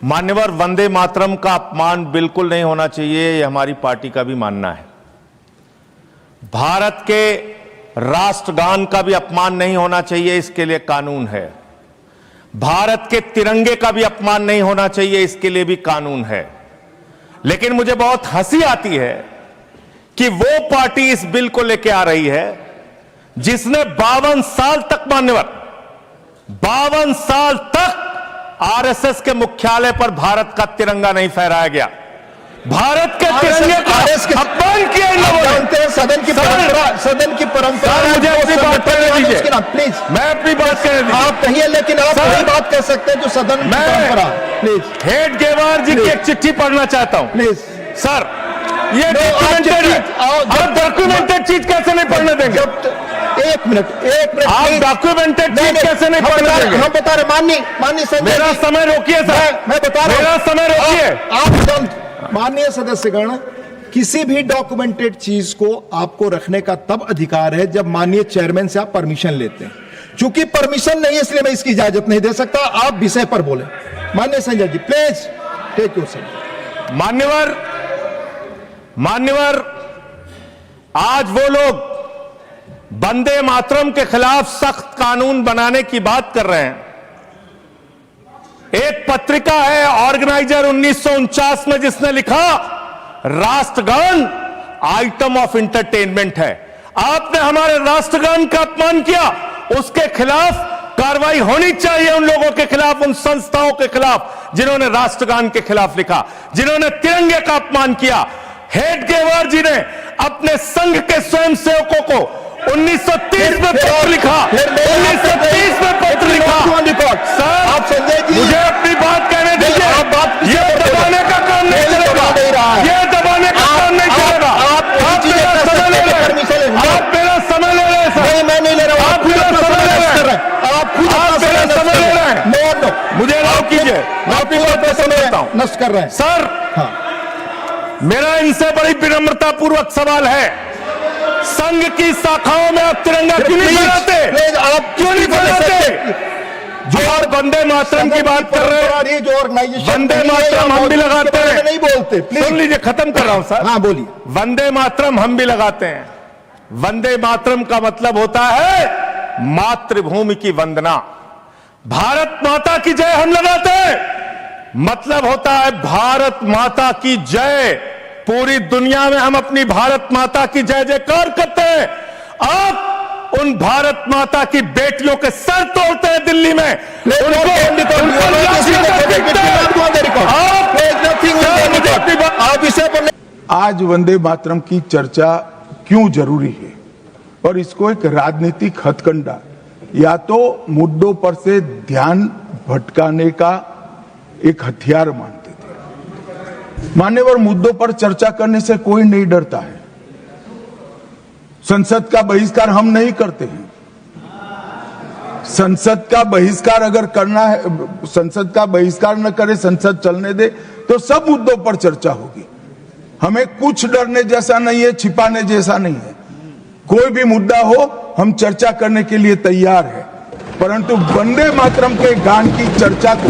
मान्यवर, वंदे मातरम का अपमान बिल्कुल नहीं होना चाहिए, यह हमारी पार्टी का भी मानना है। भारत के राष्ट्रगान का भी अपमान नहीं होना चाहिए, इसके लिए कानून है। भारत के तिरंगे का भी अपमान नहीं होना चाहिए, इसके लिए भी कानून है। लेकिन मुझे बहुत हंसी आती है कि वो पार्टी इस बिल को लेकर आ रही है जिसने 52 साल तक, मान्यवर 52 साल तक आरएसएस के मुख्यालय पर भारत का तिरंगा नहीं फहराया गया। भारत के तिरंगे का अपमान किया इन लोगों ने। सदन की परंपरा मुझे अपनी बात करने दीजिए, प्लीज। मैं अपनी बात करने दीजिए। आप कहिए, लेकिन आप वही बात कर सकते हैं जो सदन की परंपरा। प्लीज। हेडगेवार जी की एक चिट्ठी पढ़ना चाहता हूं। प्लीज सर, ये डॉक्यूमेंटेड चीज कैसे नहीं पढ़ने देंगे? एक मिनट आप डॉक्यूमेंटेड चीज कैसे नहीं पढ़ने देंगे? हम बता रहे, माननीय संजय, मेरा समय रोकिए सर, मैं बता रहा हूं, मेरा समय रोकिए। आप माननीय सदस्यगण, किसी भी डॉक्यूमेंटेड चीज को आपको रखने का तब अधिकार है जब माननीय चेयरमैन से आप परमिशन लेते हैं। चूंकि परमिशन नहीं है, इसलिए मैं इसकी इजाजत नहीं दे सकता। आप विषय पर बोले। माननीय Sanjay ji, please take your seat. मान्यवर, आज वो लोग वंदे मातरम के खिलाफ सख्त कानून बनाने की बात कर रहे हैं। एक पत्रिका है ऑर्गेनाइजर 1949 में, जिसने लिखा राष्ट्रगान आइटम ऑफ इंटरटेनमेंट है। आपने हमारे राष्ट्रगान का अपमान किया, उसके खिलाफ कार्रवाई होनी चाहिए। उन लोगों के खिलाफ, उन संस्थाओं के खिलाफ जिन्होंने राष्ट्रगान के खिलाफ लिखा, जिन्होंने तिरंगे का अपमान किया। हेडगेवार जी ने अपने संघ के स्वयंसेवकों को 1930 में पत्र लिखा, 1930 में पत्र लिखा। सर, आप संजय जी, मुझे अपनी बात कहने दीजिए। ये दबाने का काम नहीं चलेगा, ये दबाने का काम नहीं चलेगा। आप मेरा समय ले रहे हैं, आप मेरा समय ले रहे हैं सर। मैं नहीं ले रहा हूं, आप मेरा समय ले रहे हैं, आप खुद मेरा समय ले रहे हैं। मुझे अलाउ कीजिए, मैं अपनी बात पर समझता हूं। नष्ट कर रहे हैं सर। मेरा इनसे बड़ी विनम्रता पूर्वक सवाल है, संघ की शाखाओं में आप तिरंगा क्यों नहीं फहराते? आप क्यों नहीं फहराते? जो आप वंदे मातरम की बात कर रहे हैं, जो ऑर्गेनाइजेशन वंदे मातरम हम भी लगाते हैं। नहीं बोलते, सुन लीजिए, खत्म कर रहा हूं सर। हाँ बोलिए। वंदे मातरम हम भी लगाते हैं। वंदे मातरम का मतलब होता है मातृभूमि की वंदना। भारत माता की जय हम लगाते हैं, मतलब होता है भारत माता की जय। पूरी दुनिया में हम अपनी भारत माता की जय जयकार करते हैं। आप उन भारत माता की बेटियों के सर तोड़ते हैं दिल्ली में, आज वंदे मातरम की चर्चा क्यों जरूरी है और इसको एक राजनीतिक हथकंडा या तो मुद्दों पर से ध्यान भटकाने का एक हथियार मानते थे। मान्यवर, मुद्दों पर चर्चा करने से कोई नहीं डरता है। संसद का बहिष्कार हम नहीं करते हैं। संसद का बहिष्कार अगर करना है, संसद का बहिष्कार न करे, संसद चलने दे, तो सब मुद्दों पर चर्चा होगी। हमें कुछ डरने जैसा नहीं है, छिपाने जैसा नहीं है। कोई भी मुद्दा हो, हम चर्चा करने के लिए तैयार है। परंतु वंदे मातरम के गान की चर्चा को,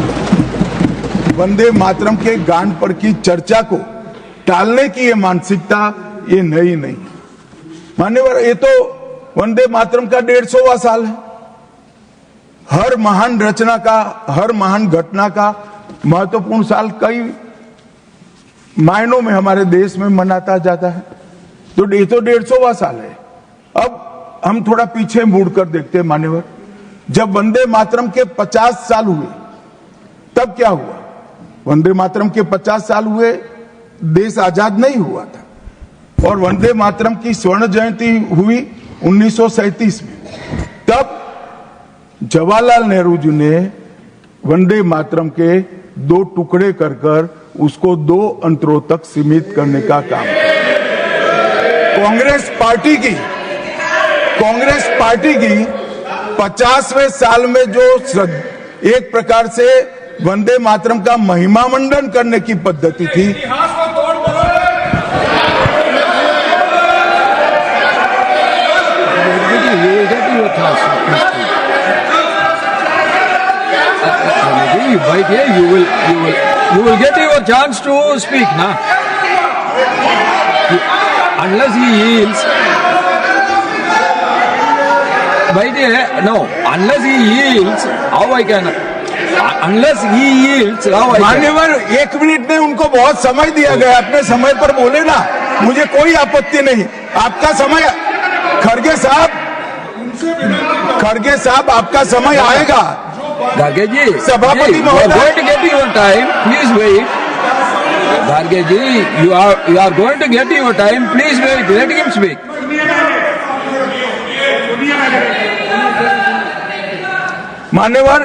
वंदे मातरम के गान पर की चर्चा को टालने की ये मानसिकता, ये नई नहीं। मान्यवर, ये तो वंदे मातरम का 150वां साल है। हर महान रचना का, हर महान घटना का महत्वपूर्ण साल कई मायनों में हमारे देश में मनाता जाता है। तो ये तो 150वां साल है। अब हम थोड़ा पीछे मुड़कर देखते हैं मान्यवर, जब वंदे मातरम के 50 साल हुए तब क्या हुआ? वंदे मातरम के 50 साल हुए, देश आजाद नहीं हुआ था। और वंदे मातरम की स्वर्ण जयंती हुई 1937 में। तब जवाहरलाल नेहरू जी ने वंदे मातरम के 2 टुकड़े कर उसको 2 अंतरों तक सीमित करने का काम कांग्रेस पार्टी की 50वें साल में जो एक प्रकार से वंदे मातरम का महिमा मंडन करने की पद्धति थी, right here, you will You will get your chance to speak, na? Unless he yields. No, unless he yields, how I can? Unless he yields, how I can? मान्यवर 1 मिनट में उनको बहुत समय दिया गया, अपने समय पर बोले ना, मुझे कोई आपत्ति नहीं। आपका समय, खड़गे साहब आपका समय आएगा। Garge ji, सभापति you are महोदय। going to get your time. Please wait. Garge ji, you are going to get your time. Please wait. Let him speak. मान्यवर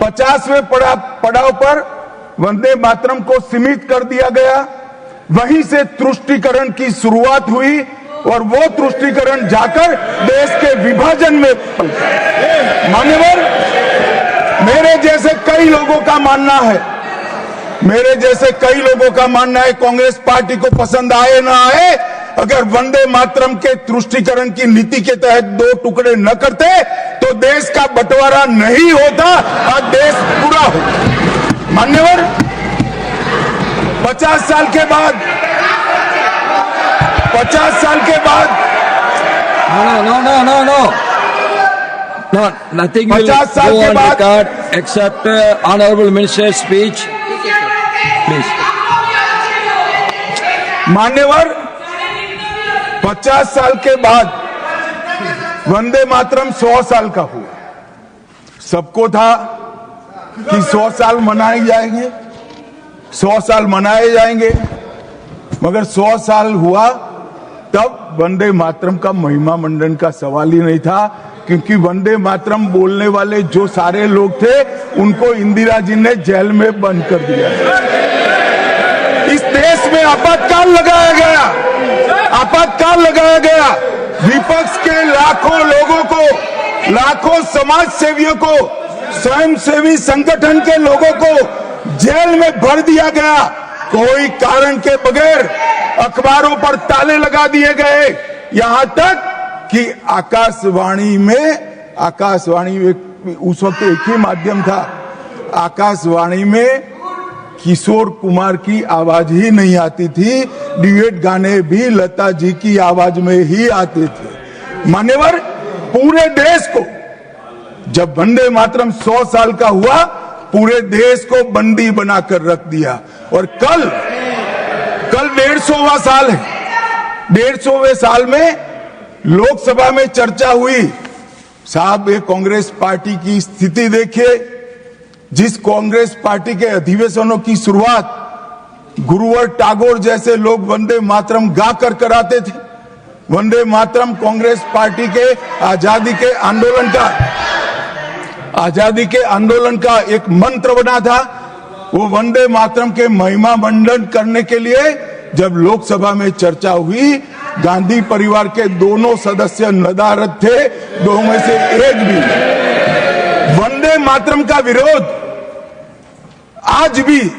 50वें पड़ाव पर वंदे मातरम को सीमित कर दिया गया, वहीं से तुष्टीकरण की शुरुआत हुई और वो तुष्टीकरण जाकर देश के विभाजन में मान्यवर मेरे जैसे कई लोगों का मानना है, कांग्रेस पार्टी को पसंद आए ना आए, अगर वंदे मातरम के तुष्टीकरण की नीति के तहत 2 टुकड़े न करते तो देश का बंटवारा नहीं होता और देश पूरा होता। मान्यवर 50 साल के बाद No, nothing will 50 साल go के on बाद- record except honorable minister's speech. Please. मान्यवर 50 साल के बाद वंदे मातरम 100 साल का हुआ। सबको था कि 100 साल मनाए जाएंगे, 100 साल मनाए जाएंगे, मगर 100 साल हुआ तब वंदे मातरम का महिमा मंडन का सवाल ही नहीं था, क्योंकि वंदे मातरम बोलने वाले जो सारे लोग थे उनको इंदिरा जी ने जेल में बंद कर दिया। इस देश में आपातकाल लगाया गया, विपक्ष के लाखों लोगों को, लाखों समाज सेवियों को, स्वयंसेवी संगठन के लोगों को जेल में भर दिया गया, कोई कारण के बगैर अखबारों पर ताले लगा दिए गए, यहां तक कि आकाशवाणी में उस वक्त एक ही माध्यम था, आकाशवाणी में किशोर कुमार की आवाज ही नहीं आती थी, ड्यूएट गाने भी लता जी की आवाज में ही आते थे। मान्यवर पूरे देश को, जब वंदे मातरम 100 साल का हुआ, पूरे देश को बंदी बनाकर रख दिया। और कल 150वां साल है, 150वें साल में लोकसभा में चर्चा हुई। साहब ये कांग्रेस पार्टी की स्थिति देखिए, जिस कांग्रेस पार्टी के अधिवेशनों की शुरुआत गुरुवर टैगोर जैसे लोग वंदे मातरम गा कर कराते थे। वंदे मातरम कांग्रेस पार्टी के आजादी के आंदोलन का एक मंत्र बना था। वो वंदे मातरम के महिमा मंडन करने के लिए जब लोकसभा में चर्चा हुई, गांधी परिवार के दोनों सदस्य नदारद थे, दो में से एक भी। वंदे मातरम का विरोध आज भी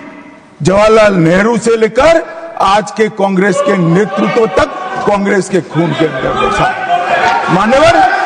जवाहरलाल नेहरू से लेकर आज के कांग्रेस के नेतृत्व तक कांग्रेस के खून के अंदर बसा। मान्यवर